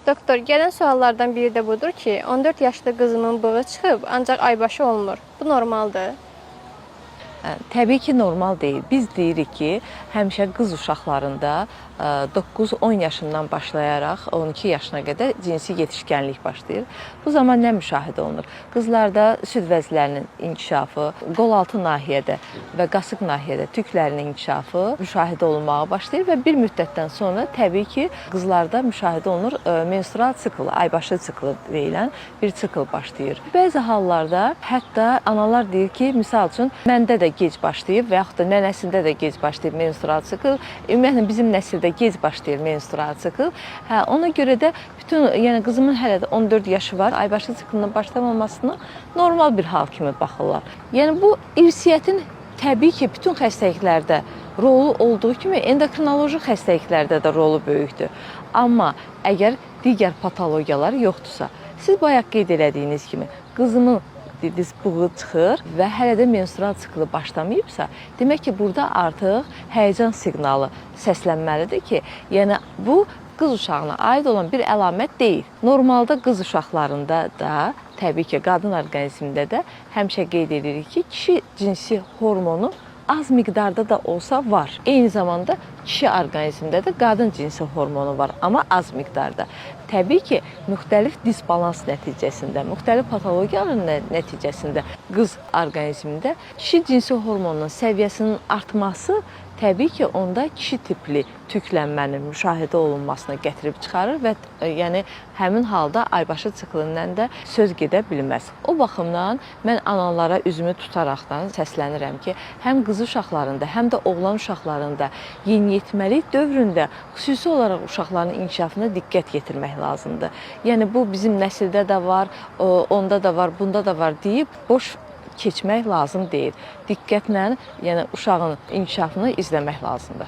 Doktor, gələn suallardan biri də budur ki, 14 yaşlı qızımın bığı çıxıb, ancaq aybaşı olmur. Bu normaldır. Təbii ki, normal deyil. Biz deyirik ki, həmişə qız uşaqlarında 9-10 yaşından başlayaraq 12 yaşına qədər cinsi yetişkənlik başlayır. Bu zaman nə müşahidə olunur? Qızlarda süd vəzlərinin inkişafı, qol-altı nahiyədə və qasıq nahiyədə tüklərinin inkişafı müşahidə olunmağa başlayır və bir müddətdən sonra təbii ki, qızlarda müşahidə olunur menstrual sikl, aybaşı siklı deyilən bir sikl başlayır. Bəzi hallarda hətta analar deyir ki, misal üçün məndə də gec başlayıb və yaxud da nənəsində də gec başlayıb menstrual sikl. Ümumiyyətlə bizim nəsildə gec başlayır menstrual sikl. Ona görə də yəni qızımın hələ də 14 yaşı var. Aybaşı siklının başlamamasına normal bir hal kimi baxırlar. Yəni bu irsiyyətin təbii ki, bütün xəstəliklərdə rolu olduğu kimi endokrinoloji xəstəliklərdə də rolu böyükdür. Amma əgər digər patologiyalar yoxdursa, siz bayaq qeyd elədiyiniz kimi qızımın dediniz bığı çıxır və hələ də menstrual siklı başlamayıbsa, demək ki, burada artıq həyəcan siqnalı səslənməlidir ki, yəni bu qız uşağına aid olan bir əlamət deyil. Normalda qız uşaqlarında da, təbii ki, qadın orqanizmində də həmişə qeyd edirik ki, kişi cinsi hormonu az miqdarda da olsa var. Eyni zamanda kişi orqanizmində də qadın cinsi hormonu var, amma az miqdarda. Təbii ki, müxtəlif disbalans nəticəsində, müxtəlif patologiyaların nəticəsində qız orqanizmində kişi cinsi hormonunun səviyyəsinin artması təbii ki, onda kişi tipli tüklənmənin müşahidə olunmasına gətirib çıxarır və yəni həmin halda aybaşı siklindən də söz gedə bilməz. O baxımdan mən analara üzümü tutaraqdan səslənirəm ki, həm qız uşaqlarında, həm də oğlan uşaqlarında yeniyetməlik dövründə xüsusi olaraq uşaqların inkişafına diqqət yetirmək lazımdır. Yəni bu bizim nəsildə də var, onda da var, bunda da var deyib boş keçmək lazım deyil. Diqqətlə yəni uşağın inkişafını izləmək lazımdır.